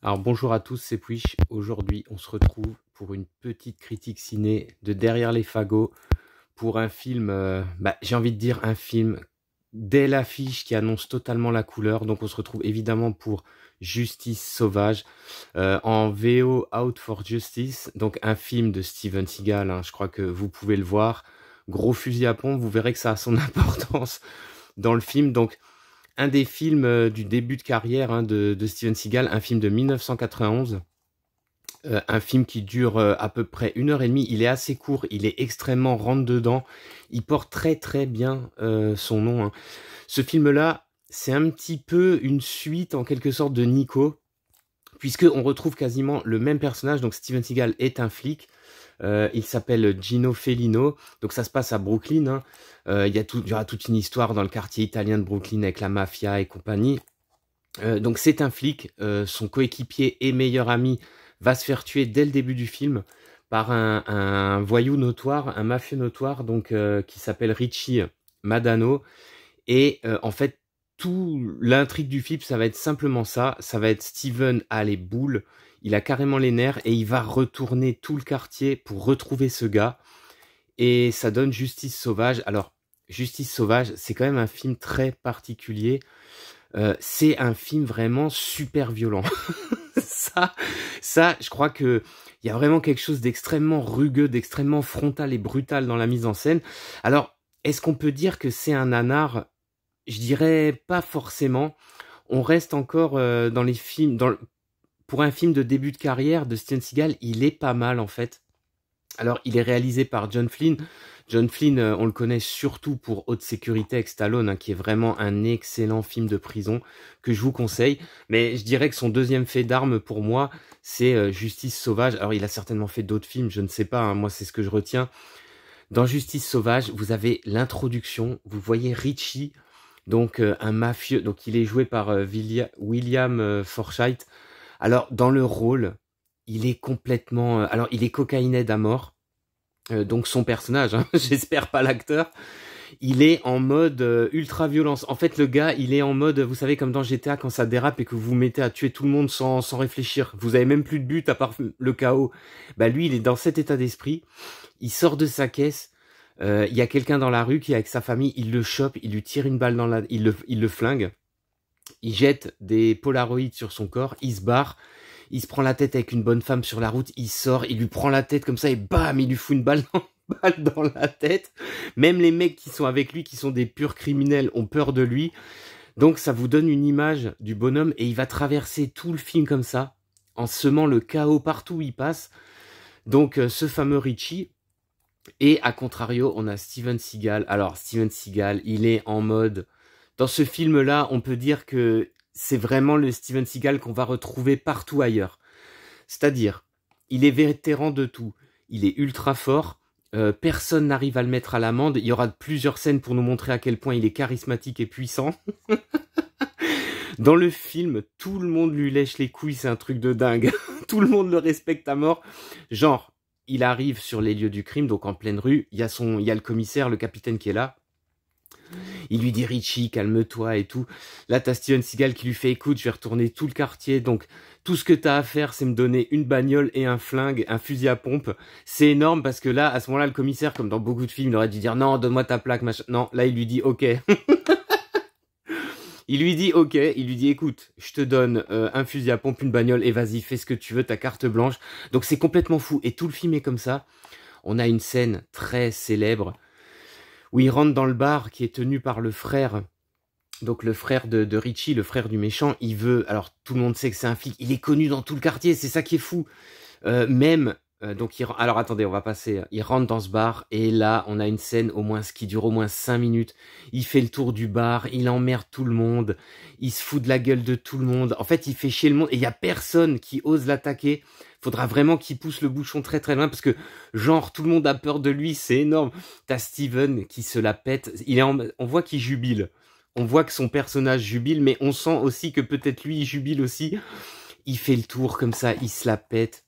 Alors bonjour à tous, c'est Puish. Aujourd'hui, on se retrouve pour une petite critique ciné de Derrière les fagots pour un film, j'ai envie de dire un film dès l'affiche qui annonce totalement la couleur. Donc on se retrouve évidemment pour Justice sauvage, en VO Out for Justice, donc un film de Steven Seagal, hein, je crois que vous pouvez le voir. Gros fusil à pompe, vous verrez que ça a son importance dans le film. Donc un des films du début de carrière, hein, de Steven Seagal, un film de 1991, un film qui dure à peu près 1 heure et demie. Il est assez court, il est extrêmement rentre-dedans, il porte très très bien son nom, hein. Ce film-là, c'est un petit peu une suite en quelque sorte de Nico, puisqu'on retrouve quasiment le même personnage. Donc Steven Seagal est un flic, il s'appelle Gino Felino, donc ça se passe à Brooklyn, hein. Il y aura toute une histoire dans le quartier italien de Brooklyn avec la mafia et compagnie. Donc c'est un flic, son coéquipier et meilleur ami va se faire tuer dès le début du film par un voyou notoire, un mafieux notoire, donc qui s'appelle Richie Madano. Et en fait, tout l'intrigue du film, ça va être simplement ça. Ça va être Steven a les boules, il a carrément les nerfs et il va retourner tout le quartier pour retrouver ce gars. Et ça donne Justice sauvage. Alors, Justice sauvage, c'est quand même un film très particulier. C'est un film vraiment super violent. ça, je crois que il y a vraiment quelque chose d'extrêmement rugueux, d'extrêmement frontal et brutal dans la mise en scène. Alors, est-ce qu'on peut dire que c'est un nanar? Je dirais pas forcément. On reste encore dans les films. Pour un film de début de carrière de Steven Seagal, il est pas mal en fait. Alors, il est réalisé par John Flynn. John Flynn, on le connaît surtout pour Haute Sécurité avec Stallone, hein, qui est vraiment un excellent film de prison que je vous conseille. Mais je dirais que son deuxième fait d'armes pour moi, c'est Justice sauvage. Alors, il a certainement fait d'autres films, je ne sais pas, hein, moi c'est ce que je retiens. Dans Justice sauvage, vous avez l'introduction, vous voyez Richie, donc un mafieux, donc il est joué par William Forsythe. Alors, dans le rôle, il est complètement... alors, il est cocaïnède à mort. Donc son personnage, hein, j'espère pas l'acteur, il est en mode ultra violence. En fait, le gars, il est en mode, vous savez, comme dans GTA, quand ça dérape et que vous vous mettez à tuer tout le monde sans réfléchir. Vous avez même plus de but à part le chaos. Bah lui, il est dans cet état d'esprit. Il sort de sa caisse. Il y a quelqu'un dans la rue qui est avec sa famille. Il le chope, il lui tire une balle dans la... Il le flingue. Il jette des polaroïdes sur son corps. Il se barre. Il se prend la tête avec une bonne femme sur la route, il sort, il lui prend la tête comme ça et bam, il lui fout une balle dans la tête. Même les mecs qui sont avec lui, qui sont des purs criminels, ont peur de lui. Donc ça vous donne une image du bonhomme et il va traverser tout le film comme ça, en semant le chaos partout où il passe. Donc ce fameux Richie. Et à contrario, on a Steven Seagal. Alors Steven Seagal, il est en mode... Dans ce film-là, on peut dire que c'est vraiment le Steven Seagal qu'on va retrouver partout ailleurs. C'est-à-dire, il est vétéran de tout. Il est ultra fort. Personne n'arrive à le mettre à l'amende. Il y aura plusieurs scènes pour nous montrer à quel point il est charismatique et puissant. Dans le film, tout le monde lui lèche les couilles, c'est un truc de dingue. Tout le monde le respecte à mort. Genre, il arrive sur les lieux du crime, donc en pleine rue. Il y a le commissaire, le capitaine qui est là. Il lui dit Richie, calme-toi et tout. Là, t'as Steven Seagal qui lui fait écoute, je vais retourner tout le quartier, donc tout ce que t'as à faire, c'est me donner une bagnole et un flingue, un fusil à pompe. C'est énorme parce que là, à ce moment-là, le commissaire, comme dans beaucoup de films, il aurait dû dire non, donne-moi ta plaque, machin. Non, là, il lui dit ok. Il lui dit ok, il lui dit écoute, je te donne un fusil à pompe, une bagnole et vas-y, fais ce que tu veux, ta carte blanche. Donc c'est complètement fou et tout le film est comme ça. On a une scène très célèbre où il rentre dans le bar qui est tenu par le frère, donc le frère de Richie, le frère du méchant. Il veut, alors tout le monde sait que c'est un flic, il est connu dans tout le quartier, c'est ça qui est fou. Alors attendez, on va passer. Il rentre dans ce bar et là, on a une scène qui dure au moins 5 minutes. Il fait le tour du bar, il emmerde tout le monde, il se fout de la gueule de tout le monde. En fait, il fait chier le monde et il y a personne qui ose l'attaquer. Faudra vraiment qu'il pousse le bouchon très très loin parce que genre tout le monde a peur de lui, c'est énorme. T'as Steven qui se la pète, on voit qu'il jubile. On voit que son personnage jubile, mais on sent aussi que peut-être lui il jubile aussi. Il fait le tour comme ça, il se la pète.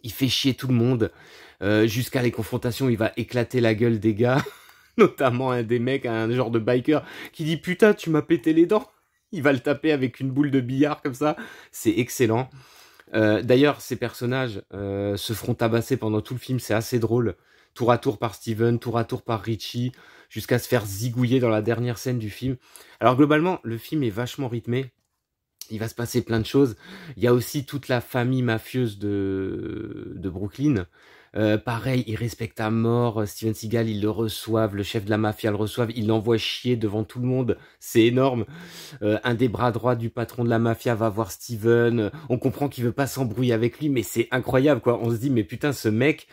Il fait chier tout le monde, jusqu'à les confrontations, il va éclater la gueule des gars, notamment un des mecs, un genre de biker, qui dit « Putain, tu m'as pété les dents !» il va le taper avec une boule de billard comme ça. C'est excellent. D'ailleurs, ces personnages se feront tabasser pendant tout le film, c'est assez drôle. Tour à tour par Steven, tour à tour par Richie, jusqu'à se faire zigouiller dans la dernière scène du film. Alors globalement, le film est vachement rythmé. Il va se passer plein de choses. Il y a aussi toute la famille mafieuse de Brooklyn. Pareil, ils respectent à mort Steven Seagal, ils le reçoivent, le chef de la mafia le reçoivent, ils l'envoient chier devant tout le monde, c'est énorme. Un des bras droits du patron de la mafia va voir Steven, on comprend qu'il veut pas s'embrouiller avec lui, mais c'est incroyable quoi. On se dit mais putain ce mec,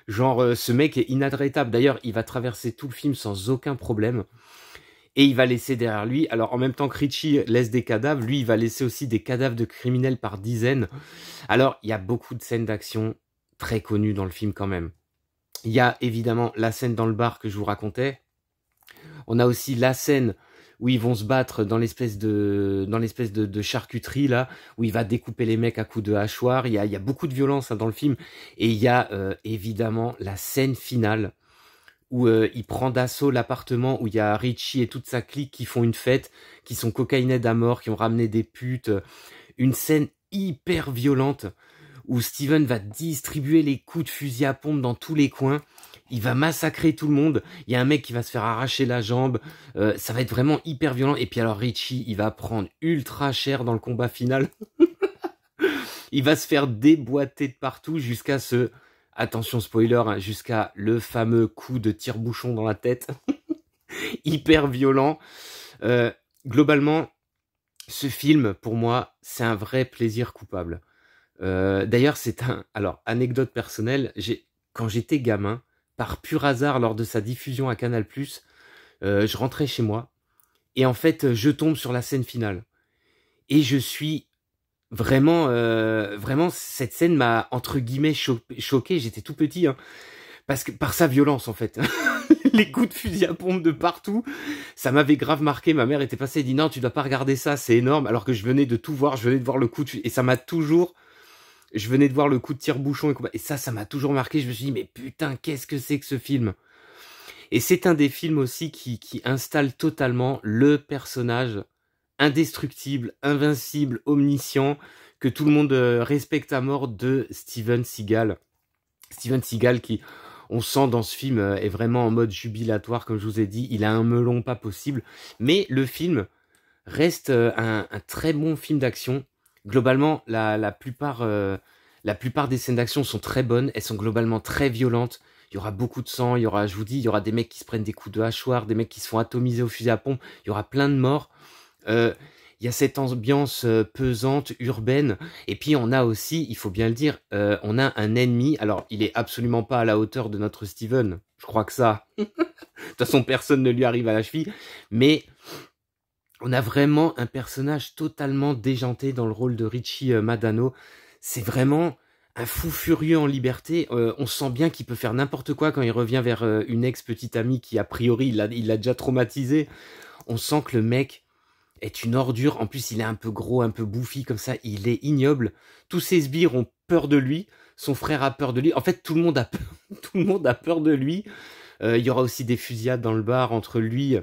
ce mec est inarrêtable. D'ailleurs, il va traverser tout le film sans aucun problème. Et il va laisser derrière lui, alors en même temps que Richie laisse des cadavres, lui il va laisser aussi des cadavres de criminels par dizaines. Alors il y a beaucoup de scènes d'action très connues dans le film quand même. Il y a évidemment la scène dans le bar que je vous racontais. On a aussi la scène où ils vont se battre dans l'espèce de charcuterie là, où il va découper les mecs à coups de hachoir. Il y a beaucoup de violence hein, dans le film. Et il y a évidemment la scène finale où il prend d'assaut l'appartement où il y a Richie et toute sa clique qui font une fête, qui sont cocaïnés à mort, qui ont ramené des putes. Une scène hyper violente où Steven va distribuer les coups de fusil à pompe dans tous les coins. Il va massacrer tout le monde. Il y a un mec qui va se faire arracher la jambe. Ça va être vraiment hyper violent. Et puis alors Richie, il va prendre ultra cher dans le combat final. Il va se faire déboîter de partout jusqu'à ce... Attention spoiler, hein, jusqu'à le fameux coup de tire-bouchon dans la tête. Hyper violent. Globalement, ce film, pour moi, c'est un vrai plaisir coupable. D'ailleurs, c'est un... Alors, anecdote personnelle, quand j'étais gamin, par pur hasard, lors de sa diffusion à Canal+, je rentrais chez moi, et en fait, je tombe sur la scène finale. Et je suis... Vraiment, cette scène m'a entre guillemets choqué. J'étais tout petit, hein, parce que par sa violence en fait, les coups de fusil à pompe de partout, ça m'avait grave marqué. Ma mère était passée, elle dit non, tu dois pas regarder ça, c'est énorme. Alors que je venais de tout voir, je venais de voir le coup de et ça m'a toujours, je venais de voir le coup de tire-bouchon et ça m'a toujours marqué. Je me suis dit mais putain, qu'est-ce que c'est que ce film? Et c'est un des films aussi qui installe totalement le personnage indestructible, invincible, omniscient, que tout le monde respecte à mort de Steven Seagal. Steven Seagal qui, on sent dans ce film, est vraiment en mode jubilatoire, comme je vous ai dit. Il a un melon pas possible. Mais le film reste un très bon film d'action. Globalement, la plupart des scènes d'action sont très bonnes. Elles sont globalement très violentes. Il y aura beaucoup de sang. Il y aura, je vous dis, il y aura des mecs qui se prennent des coups de hachoir, des mecs qui se font atomiser au fusil à pompe. Il y aura plein de morts. Il y a cette ambiance pesante, urbaine, et puis on a aussi, il faut bien le dire, on a un ennemi, alors il est absolument pas à la hauteur de notre Steven, je crois que ça, de toute façon personne ne lui arrive à la cheville, mais on a vraiment un personnage totalement déjanté dans le rôle de Richie Madano, c'est vraiment un fou furieux en liberté, on sent bien qu'il peut faire n'importe quoi quand il revient vers une ex-petite amie qui a priori il l'a déjà traumatisé, on sent que le mec est une ordure. En plus, il est un peu gros, un peu bouffi comme ça. Il est ignoble. Tous ses sbires ont peur de lui. Son frère a peur de lui. En fait, tout le monde a peur, tout le monde a peur de lui. Il y aura aussi des fusillades dans le bar entre lui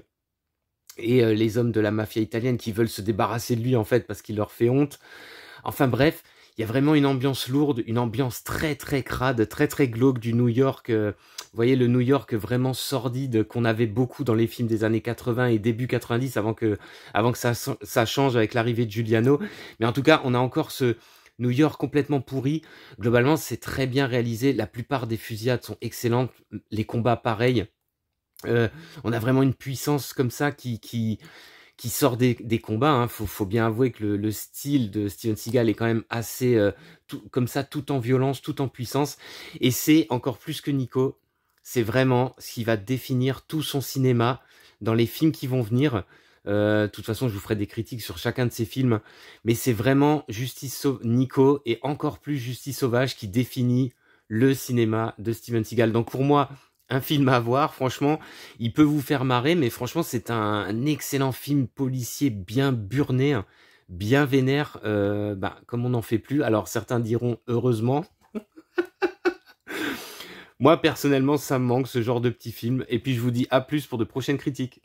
et les hommes de la mafia italienne qui veulent se débarrasser de lui en fait parce qu'il leur fait honte. Enfin bref, il y a vraiment une ambiance lourde, une ambiance très très crade, très très glauque du New York. Vous voyez le New York vraiment sordide qu'on avait beaucoup dans les films des années 80 et début 90 avant que ça change avec l'arrivée de Giuliano. Mais en tout cas, on a encore ce New York complètement pourri. Globalement, c'est très bien réalisé. La plupart des fusillades sont excellentes. Les combats, pareil. On a vraiment une puissance comme ça qui sort des combats, hein. Faut bien avouer que le style de Steven Seagal est quand même assez comme ça, tout en violence, tout en puissance. Et c'est encore plus que Nico, c'est vraiment ce qui va définir tout son cinéma dans les films qui vont venir. De toute façon, je vous ferai des critiques sur chacun de ces films, mais c'est vraiment Nico et encore plus Justice sauvage qui définit le cinéma de Steven Seagal. Donc pour moi, un film à voir, franchement, il peut vous faire marrer, mais franchement, c'est un excellent film policier bien burné, hein, bien vénère, comme on n'en fait plus. Alors, certains diront heureusement. Moi, personnellement, ça me manque, ce genre de petit film. Et puis, je vous dis à plus pour de prochaines critiques.